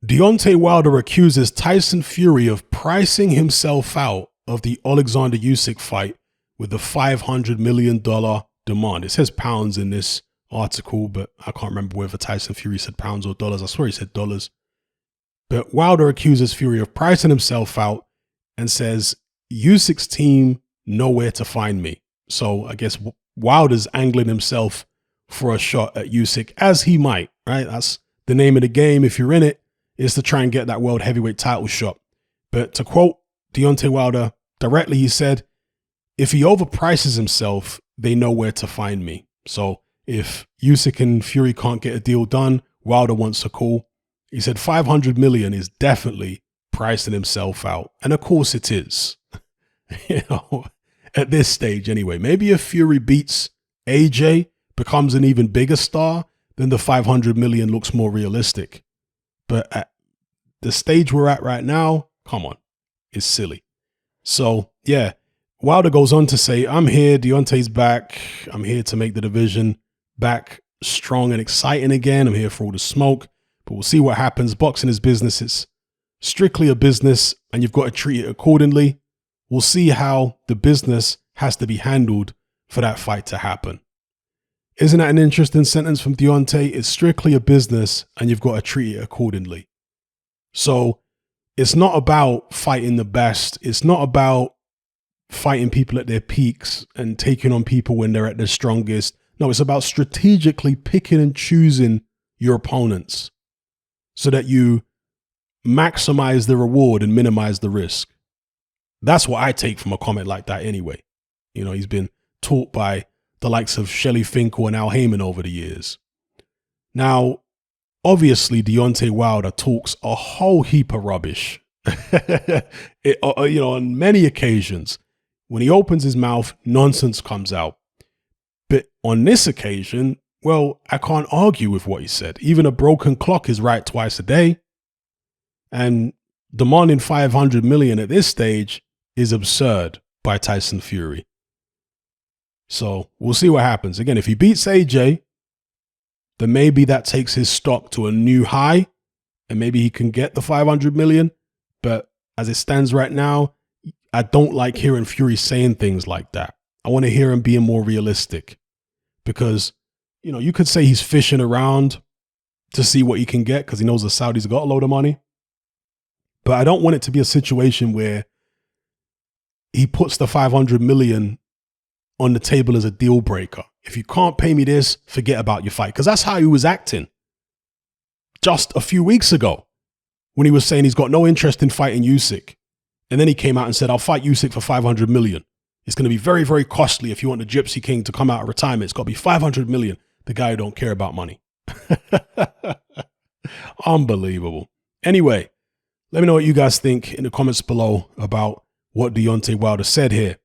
Deontay Wilder accuses Tyson Fury of pricing himself out of the Alexander Usyk fight with the $500 million demand. It says pounds in this article, but I can't remember whether Tyson Fury said pounds or dollars. I swear he said dollars. But Wilder accuses Fury of pricing himself out and says, Usyk's team know where to find me. So I guess Wilder's angling himself for a shot at Usyk, as he might, right? That's the name of the game. If you're in it, is to try and get that world heavyweight title shot. But to quote Deontay Wilder directly, he said, if he overprices himself, they know where to find me. So if Usyk and Fury can't get a deal done, Wilder wants a call. He said 500 million is definitely pricing himself out. And of course it is, at this stage anyway. Maybe if Fury beats AJ, becomes an even bigger star, then the 500 million looks more realistic. But at the stage we're at right now, come on, it's silly. So yeah, Wilder goes on to say, I'm here, Deontay's back. I'm here to make the division back strong and exciting again. I'm here for all the smoke, but we'll see what happens. Boxing is business. It's strictly a business and you've got to treat it accordingly. We'll see how the business has to be handled for that fight to happen. Isn't that an interesting sentence from Deontay? It's strictly a business and you've got to treat it accordingly. So it's not about fighting the best. It's not about fighting people at their peaks and taking on people when they're at their strongest. No, it's about strategically picking and choosing your opponents so that you maximize the reward and minimize the risk. That's what I take from a comment like that anyway. You know, he's been taught by the likes of Shelley Finkel and Al Heyman over the years. Now, obviously, Deontay Wilder talks a whole heap of rubbish. On many occasions, when he opens his mouth, nonsense comes out. But on this occasion, well, I can't argue with what he said. Even a broken clock is right twice a day. And demanding 500 million at this stage is absurd by Tyson Fury. So we'll see what happens. Again, if he beats AJ, then maybe that takes his stock to a new high and maybe he can get the 500 million. But as it stands right now, I don't like hearing Fury saying things like that. I want to hear him being more realistic because, you could say he's fishing around to see what he can get because he knows the Saudis got a load of money. But I don't want it to be a situation where he puts the 500 million on the table as a deal breaker. If you can't pay me this, forget about your fight. Because that's how he was acting just a few weeks ago when he was saying he's got no interest in fighting Usyk. And then he came out and said, I'll fight Usyk for 500 million. It's going to be very, very costly if you want the Gypsy King to come out of retirement. It's got to be 500 million. The guy who don't care about money. Unbelievable. Anyway, let me know what you guys think in the comments below about what Deontay Wilder said here.